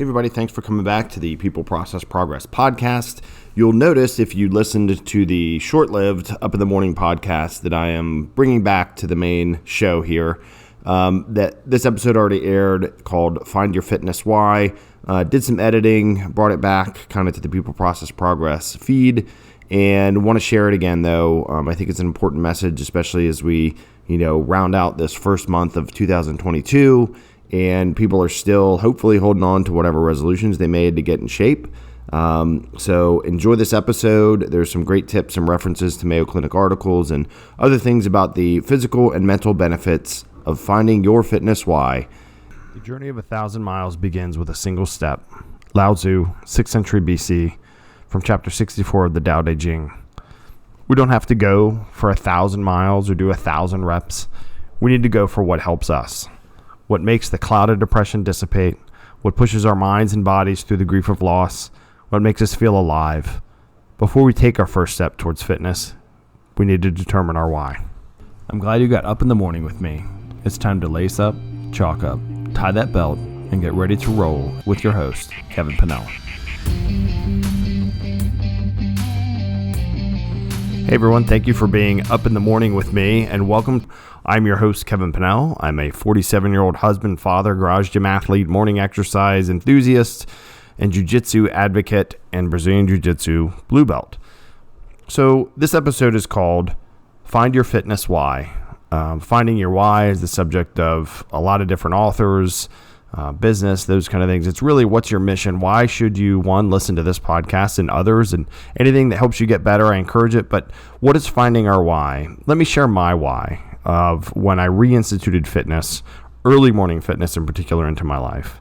Hey everybody, thanks for coming back to the People Process Progress podcast. You'll notice if you listened to the short-lived Up in the Morning podcast that I am bringing back to the main show here, that this episode already aired called Find Your Fitness Why. Did some editing, brought it back kind of to the People Process Progress feed, and want to share it again though. I think it's an important message, especially as we, round out this first month of 2022. And people are still hopefully holding on to whatever resolutions they made to get in shape. So enjoy this episode. There's some great tips and references to Mayo Clinic articles and other things about the physical and mental benefits of finding your fitness why. The journey of 1,000 miles begins with a single step. Lao Tzu, 6th century BC, from chapter 64 of the Tao Te Ching. We don't have to go for 1,000 miles or do 1,000 reps. We need to go for what helps us. What makes the cloud of depression dissipate, what pushes our minds and bodies through the grief of loss, what makes us feel alive. Before we take our first step towards fitness, we need to determine our why. I'm glad you got up in the morning with me. It's time to lace up, chalk up, tie that belt, and get ready to roll with your host, Kevin Pennell. Hey everyone, thank you for being up in the morning with me and welcome. I'm your host, Kevin Pennell. I'm a 47-year-old husband, father, garage gym athlete, morning exercise enthusiast, and jiu-jitsu advocate and Brazilian jiu-jitsu blue belt. So this episode is called Find Your Fitness Why. Finding your why is the subject of a lot of different authors, business, those kind of things. It's really what's your mission? Why should you, one, listen to this podcast and others and anything that helps you get better? I encourage it. But what is finding our why? Let me share my why of when I reinstituted fitness, early morning fitness in particular, into my life.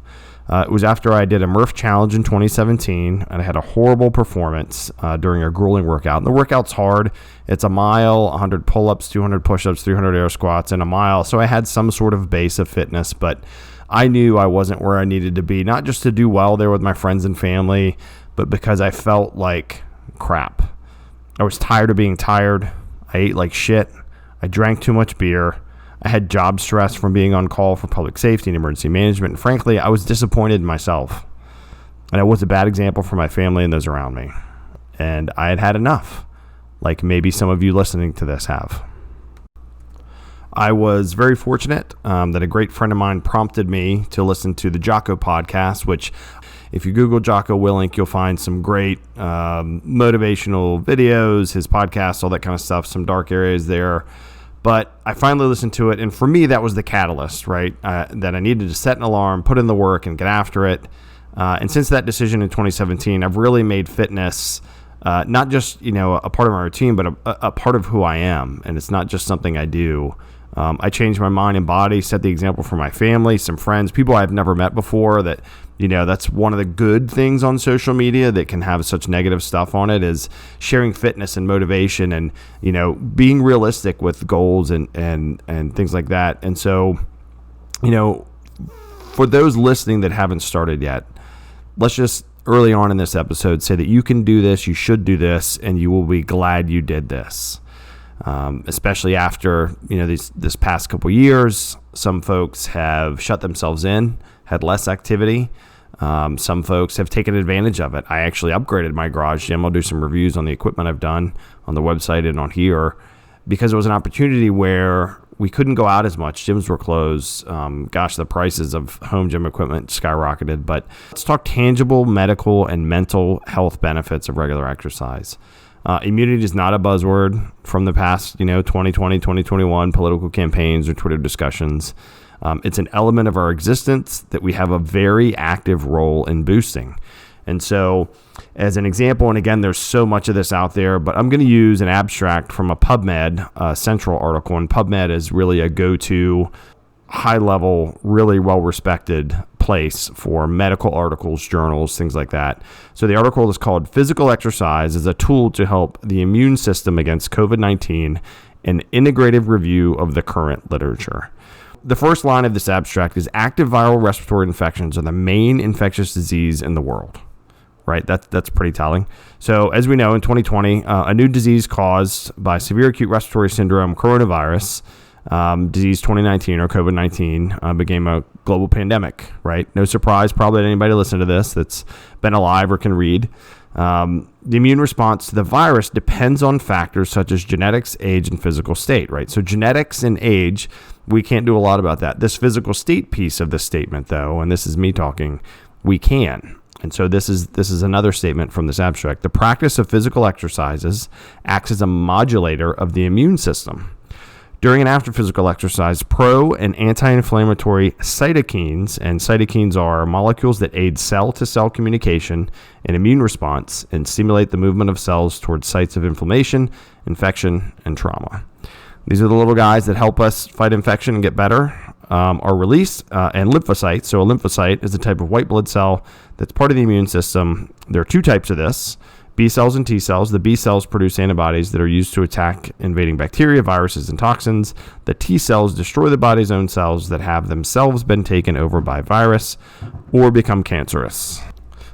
It was after I did a Murph Challenge in 2017, and I had a horrible performance during a grueling workout. And the workout's hard. It's a mile, 100 pull-ups, 200 push-ups, 300 air squats, and a mile. So I had some sort of base of fitness, but I knew I wasn't where I needed to be, not just to do well there with my friends and family, but because I felt like crap. I was tired of being tired. I ate like shit. I drank too much beer. I had job stress from being on call for public safety and emergency management. And frankly, I was disappointed in myself. And I was a bad example for my family and those around me. And I had had enough, like maybe some of you listening to this have. I was very fortunate that a great friend of mine prompted me to listen to the Jocko podcast, which if you Google Jocko Willink, you'll find some great motivational videos, his podcast, all that kind of stuff, some dark areas there. But I finally listened to it, and for me, that was the catalyst, right? That I needed to set an alarm, put in the work, and get after it. And since that decision in 2017, I've really made fitness not just a part of my routine, but a part of who I am. And it's not just something I do. I changed my mind and body, set the example for my family, some friends, people I've never met before. That that's one of the good things on social media that can have such negative stuff on it, is sharing fitness and motivation and being realistic with goals and things like that. And so for those listening that haven't started yet, let's just early on in this episode say that you can do this, you should do this, and you will be glad you did this. Especially after this past couple years, some folks have shut themselves in, had less activity. Some folks have taken advantage of it. I actually upgraded my garage gym. I'll do some reviews on the equipment I've done on the website and on here, because it was an opportunity where we couldn't go out as much. Gyms were closed. The prices of home gym equipment skyrocketed. But let's talk tangible medical and mental health benefits of regular exercise. Immunity is not a buzzword from the past, 2020, 2021 political campaigns or Twitter discussions. It's an element of our existence that we have a very active role in boosting. And so as an example, and again, there's so much of this out there, but I'm going to use an abstract from a PubMed Central article. And PubMed is really a go-to, high-level, really well-respected place for medical articles, journals, things like that. So the article is called Physical Exercise as a Tool to Help the Immune System Against COVID-19, an integrative review of the current literature. The first line of this abstract is active viral respiratory infections are the main infectious disease in the world. Right? That's pretty telling. So as we know, in 2020, a new disease caused by severe acute respiratory syndrome, coronavirus, disease 2019 or COVID-19 became a global pandemic, right? No surprise probably to anybody listening to this that's been alive or can read. The immune response to the virus depends on factors such as genetics, age, and physical state, right? So genetics and age, we can't do a lot about that. This physical state piece of this statement, though, and this is me talking, we can. And so this is another statement from this abstract. The practice of physical exercises acts as a modulator of the immune system. During and after physical exercise, pro- and anti-inflammatory cytokines, and cytokines are molecules that aid cell-to-cell communication and immune response and stimulate the movement of cells towards sites of inflammation, infection, and trauma. These are the little guys that help us fight infection and get better, are released, and lymphocytes. So a lymphocyte is a type of white blood cell that's part of the immune system. There are two types of this. B cells and T cells. The B cells produce antibodies that are used to attack invading bacteria, viruses, and toxins. The T cells destroy the body's own cells that have themselves been taken over by virus or become cancerous.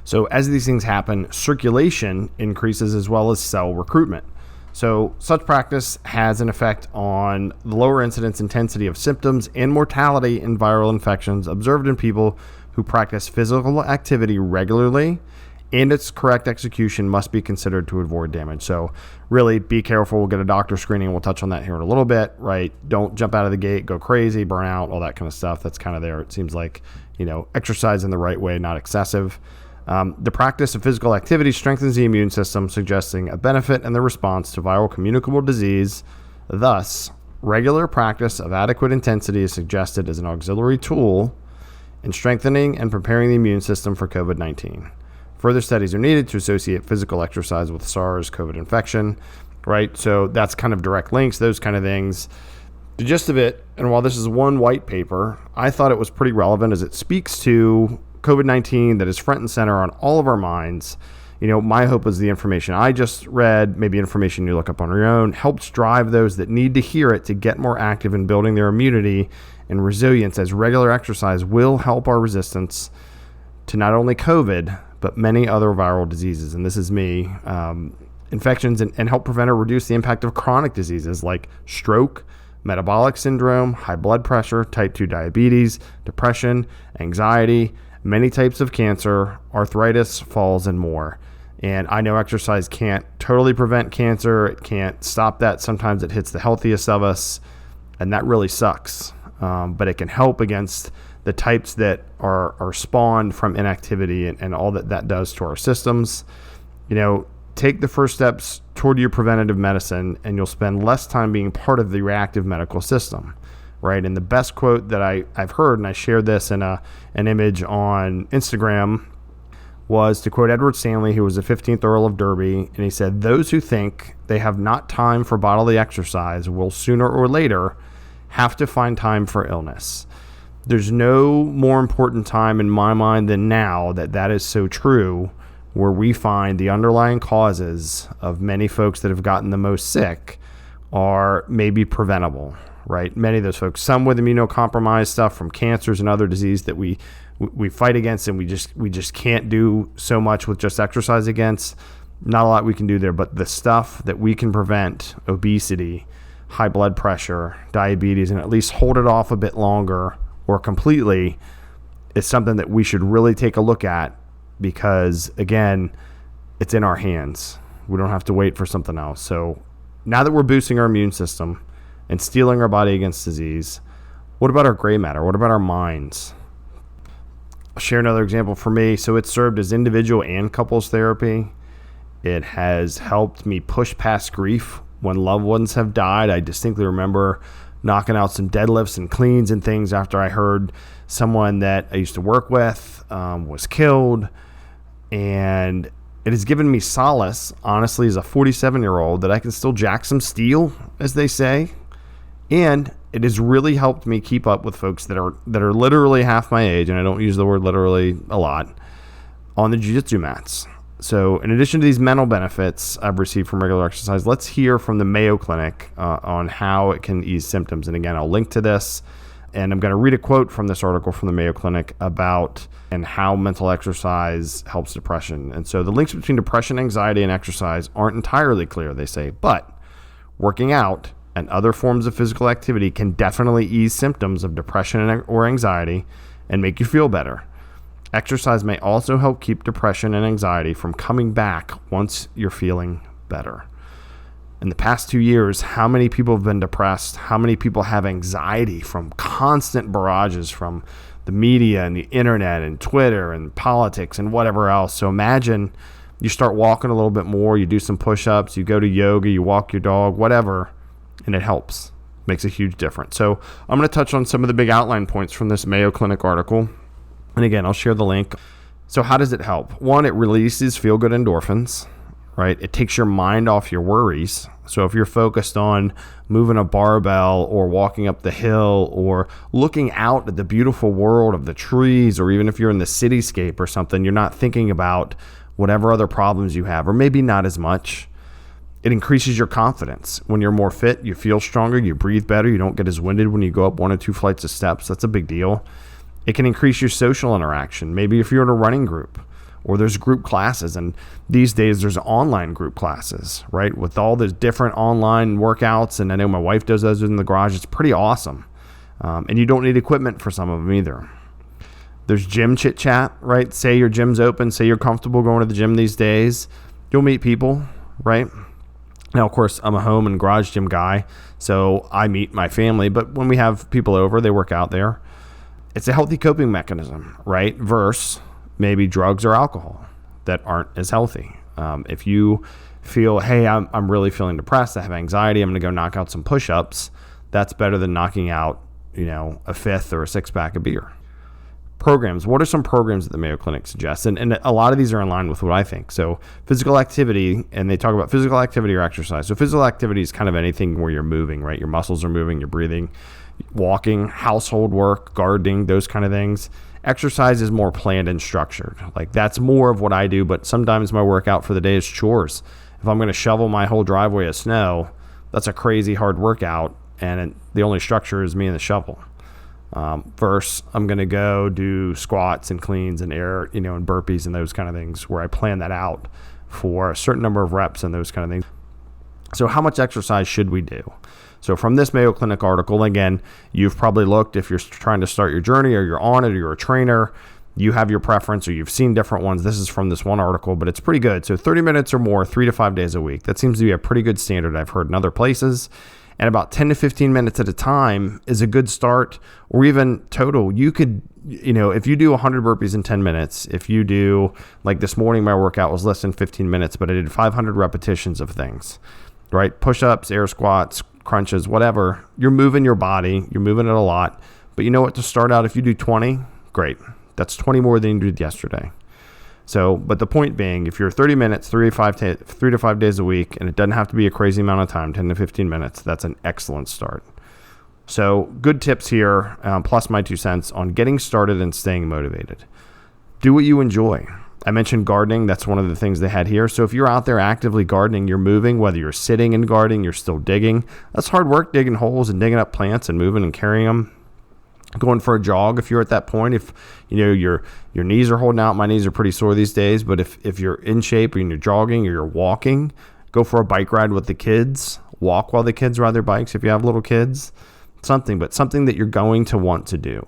So as these things happen, circulation increases as well as cell recruitment. So such practice has an effect on the lower incidence intensity of symptoms and mortality in viral infections observed in people who practice physical activity regularly, and its correct execution must be considered to avoid damage. So really be careful. We'll get a doctor screening. We'll touch on that here in a little bit, right? Don't jump out of the gate, go crazy, burn out, all that kind of stuff. That's kind of there. It seems like, exercise in the right way, not excessive. The practice of physical activity strengthens the immune system, suggesting a benefit in the response to viral communicable disease. Thus, regular practice of adequate intensity is suggested as an auxiliary tool in strengthening and preparing the immune system for COVID-19. Further studies are needed to associate physical exercise with SARS-CoV infection, right? So that's kind of direct links, those kind of things. The gist of it, and while this is one white paper, I thought it was pretty relevant as it speaks to COVID-19 that is front and center on all of our minds. My hope is the information I just read, maybe information you look up on your own, helps drive those that need to hear it to get more active in building their immunity and resilience, as regular exercise will help our resistance to not only COVID, but many other viral diseases. And this is me, infections, and help prevent or reduce the impact of chronic diseases like stroke, metabolic syndrome, high blood pressure, type 2 diabetes, depression, anxiety, many types of cancer, arthritis, falls, and more. And I know exercise can't totally prevent cancer. It can't stop that. Sometimes it hits the healthiest of us, and that really sucks. But it can help against the types that are spawned from inactivity and all that does to our systems. Take the first steps toward your preventative medicine, and you'll spend less time being part of the reactive medical system, right? And the best quote that I've heard, and I shared this in an image on Instagram, was to quote Edward Stanley, who was the 15th Earl of Derby, and he said, "Those who think they have not time for bodily exercise will sooner or later have to find time for illness." There's no more important time in my mind than now that is so true, where we find the underlying causes of many folks that have gotten the most sick are maybe preventable, right? Many of those folks, some with immunocompromised stuff from cancers and other disease that we fight against, and we just can't do so much with just exercise against. Not a lot we can do there, but the stuff that we can prevent, obesity, high blood pressure, diabetes, and at least hold it off a bit longer or completely, is something that we should really take a look at, because again, it's in our hands. We don't have to wait for something else. So now that we're boosting our immune system and steeling our body against disease, what about our gray matter? What about our minds? I'll share another example for me. So it served as individual and couples therapy. It has helped me push past grief when loved ones have died. I distinctly remember knocking out some deadlifts and cleans and things after I heard someone that I used to work with was killed. And it has given me solace, honestly, as a 47-year-old, that I can still jack some steel, as they say. And it has really helped me keep up with folks that are literally half my age, and I don't use the word literally a lot, on the jiu-jitsu mats. So in addition to these mental benefits I've received from regular exercise, let's hear from the Mayo Clinic on how it can ease symptoms. And again, I'll link to this, and I'm going to read a quote from this article from the Mayo Clinic about and how mental exercise helps depression. And so the links between depression, anxiety, and exercise aren't entirely clear, they say, but working out and other forms of physical activity can definitely ease symptoms of depression or anxiety and make you feel better. Exercise may also help keep depression and anxiety from coming back once you're feeling better. In the past 2 years, how many people have been depressed? How many people have anxiety from constant barrages from the media and the internet and Twitter and politics and whatever else? So imagine you start walking a little bit more, you do some push-ups, you go to yoga, you walk your dog, whatever, and it helps. Makes a huge difference. So I'm going to touch on some of the big outline points from this Mayo Clinic article. And again, I'll share the link. So how does it help? One, it releases feel-good endorphins, right? It takes your mind off your worries. So if you're focused on moving a barbell or walking up the hill or looking out at the beautiful world of the trees, or even if you're in the cityscape or something, you're not thinking about whatever other problems you have, or maybe not as much. It increases your confidence. When you're more fit, you feel stronger, you breathe better, you don't get as winded when you go up 1 or 2 flights of steps. That's a big deal. It can increase your social interaction. Maybe if you're in a running group or there's group classes, and these days there's online group classes, right? With all the different online workouts, and I know my wife does those in the garage. It's pretty awesome. And you don't need equipment for some of them either. There's gym chit chat, right? Say your gym's open, say you're comfortable going to the gym these days. You'll meet people, right? Now, of course, I'm a home and garage gym guy, so I meet my family, but when we have people over, they work out there. It's a healthy coping mechanism, right? Versus maybe drugs or alcohol that aren't as healthy. If you feel, hey, I'm really feeling depressed, I have anxiety, I'm going to go knock out some push-ups, that's better than knocking out, a 5th or a 6-pack of beer. Programs. What are some programs that the Mayo Clinic suggests? And a lot of these are in line with what I think. So physical activity, and they talk about physical activity or exercise. So physical activity is kind of anything where you're moving, right? Your muscles are moving, you're breathing, walking, household work, gardening, those kind of things. Exercise is more planned and structured. Like that's more of what I do, but sometimes my workout for the day is chores. If I'm going to shovel my whole driveway of snow, that's a crazy hard workout, and the only structure is me and the shovel. Versus I'm going to go do squats and cleans and air, and burpees and those kind of things where I plan that out for a certain number of reps and those kind of things. So how much exercise should we do? So from this Mayo Clinic article, again, you've probably looked, if you're trying to start your journey or you're on it or you're a trainer, you have your preference or you've seen different ones. This is from this one article, but it's pretty good. So 30 minutes or more, 3 to 5 days a week. That seems to be a pretty good standard I've heard in other places. And about 10 to 15 minutes at a time is a good start, or even total. You could, if you do 100 burpees in 10 minutes, if you do, like this morning, my workout was less than 15 minutes, but I did 500 repetitions of things, right? Push-ups, air squats, crunches, whatever. You're moving your body. You're moving it a lot. But you know what? To start out, if you do 20, great. That's 20 more than you did yesterday. So, but the point being, if you're 30 minutes, 3 to 5 days a week, and it doesn't have to be a crazy amount of time, 10 to 15 minutes, that's an excellent start. So good tips here, plus my 2 cents on getting started and staying motivated. Do what you enjoy. I mentioned gardening. That's one of the things they had here. So if you're out there actively gardening, you're moving, whether you're sitting and gardening, you're still digging. That's hard work, digging holes and digging up plants and moving and carrying them. Going for a jog if you're at that point. If your knees are holding out, my knees are pretty sore these days, but if you're in shape and you're jogging or you're walking, go for a bike ride with the kids. Walk while the kids ride their bikes if you have little kids. Something that you're going to want to do.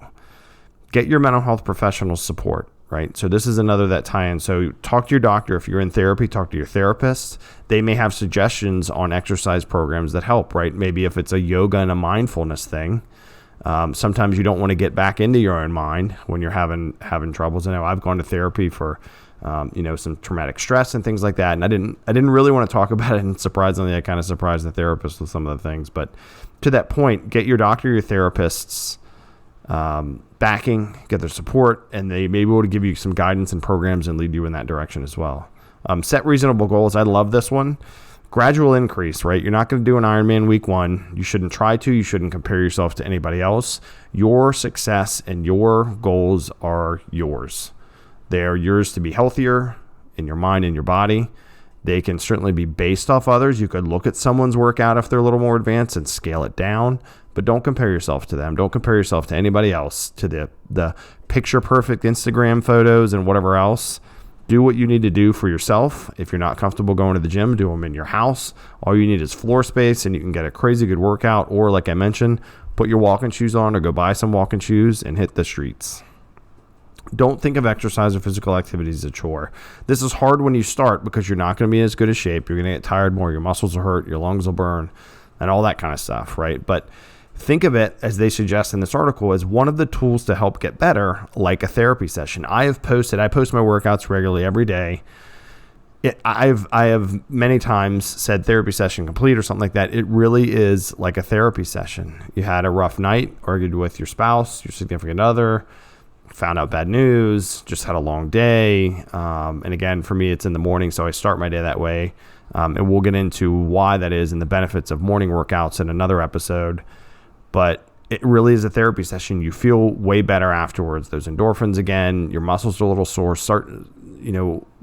Get your mental health professional support, right? So this is another that tie-in. So talk to your doctor. If you're in therapy, talk to your therapist. They may have suggestions on exercise programs that help, right? Maybe if it's a yoga and a mindfulness thing. Sometimes you don't want to get back into your own mind when you're having troubles. I know I've gone to therapy for, some traumatic stress and things like that. And I didn't really want to talk about it. And surprisingly, I kind of surprised the therapist with some of the things. But to that point, get your doctor, your therapist's backing, get their support, and they may be able to give you some guidance and programs and lead you in that direction as well. Set reasonable goals. I love this one. Gradual increase, right? You're not going to do an Ironman week 1. You shouldn't try to. You shouldn't compare yourself to anybody else. Your success and your goals are yours. They're yours to be healthier in your mind and your body. They can certainly be based off others. You could look at someone's workout if they're a little more advanced and scale it down, but don't compare yourself to them. Don't compare yourself to anybody else, to the picture perfect Instagram photos and whatever else. Do what you need to do for yourself. If you're not comfortable going to the gym, do them in your house. All you need is floor space and you can get a crazy good workout. Or like I mentioned, put your walking shoes on or go buy some walking shoes and hit the streets. Don't think of exercise or physical activity as a chore. This is hard when you start because you're not going to be in as good a shape. You're going to get tired more. Your muscles will hurt. Your lungs will burn and all that kind of stuff, right? But think of it, as they suggest in this article, as one of the tools to help get better, like a therapy session. I post my workouts regularly every day. I have many times said therapy session complete or something like that. It really is like a therapy session. You had a rough night, argued with your spouse, your significant other, found out bad news, just had a long day. And again, for me, it's in the morning, so I start my day that way. And we'll get into why that is and the benefits of morning workouts in another episode. But it really is a therapy session. You feel way better afterwards. Those endorphins again, your muscles are a little sore.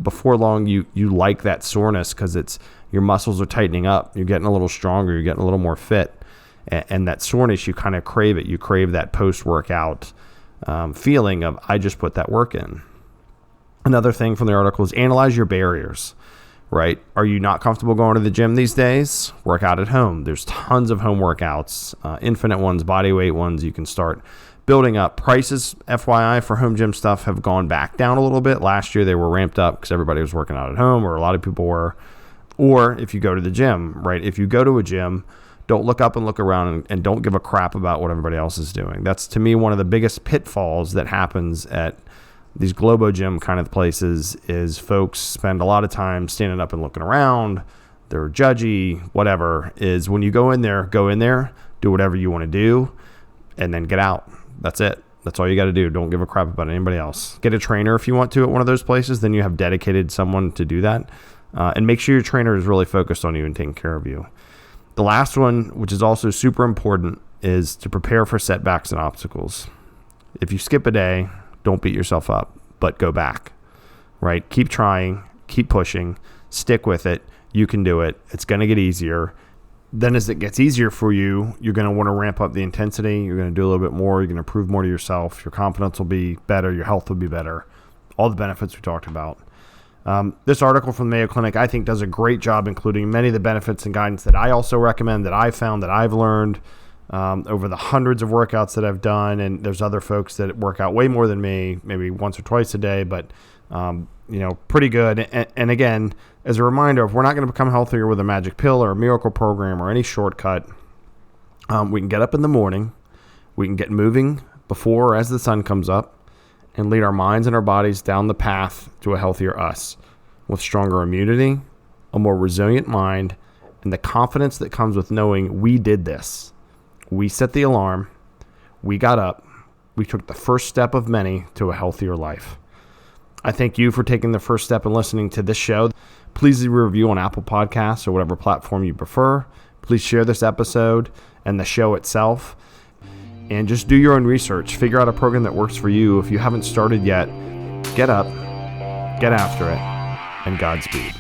Before long, you like that soreness because your muscles are tightening up. You're getting a little stronger. You're getting a little more fit. And that soreness, you kind of crave it. You crave that post-workout feeling of, I just put that work in. Another thing from the article is analyze your barriers, right? Are you not comfortable going to the gym these days? Work out at home. There's tons of home workouts, infinite ones, body weight ones. You can start building up. Prices, FYI, for home gym stuff have gone back down a little bit. Last year they were ramped up because everybody was working out at home, or a lot of people were. Or if you go to the gym, right? If you go to a gym, don't look up and look around and don't give a crap about what everybody else is doing. That's, to me, one of the biggest pitfalls that happens at these Globo Gym kind of places is folks spend a lot of time standing up and looking around. They're judgy, whatever. Is when you go in there, do whatever you want to do, and then get out. That's it. That's all you got to do. Don't give a crap about anybody else. Get a trainer if you want to at one of those places. Then you have dedicated someone to do that. And make sure your trainer is really focused on you and taking care of you. The last one, which is also super important, is to prepare for setbacks and obstacles. If you skip a day, don't beat yourself up, but go back, right? Keep trying, keep pushing, stick with it. You can do it. It's going to get easier. Then as it gets easier for you, you're going to want to ramp up the intensity. You're going to do a little bit more. You're going to prove more to yourself. Your confidence will be better. Your health will be better. All the benefits we talked about. This article from the Mayo Clinic, I think, does a great job including many of the benefits and guidance that I also recommend, that I've found, that I've learned over the hundreds of workouts that I've done. And there's other folks that work out way more than me, maybe once or twice a day, but pretty good. And again, as a reminder, if we're not going to become healthier with a magic pill or a miracle program or any shortcut, we can get up in the morning, we can get moving before or as the sun comes up, and lead our minds and our bodies down the path to a healthier us with stronger immunity, a more resilient mind, and the confidence that comes with knowing we did this. We set the alarm, we got up, we took the first step of many to a healthier life. I thank you for taking the first step and listening to this show. Please leave a review on Apple Podcasts or whatever platform you prefer. Please share this episode and the show itself. And just do your own research. Figure out a program that works for you. If you haven't started yet, get up, get after it, and Godspeed.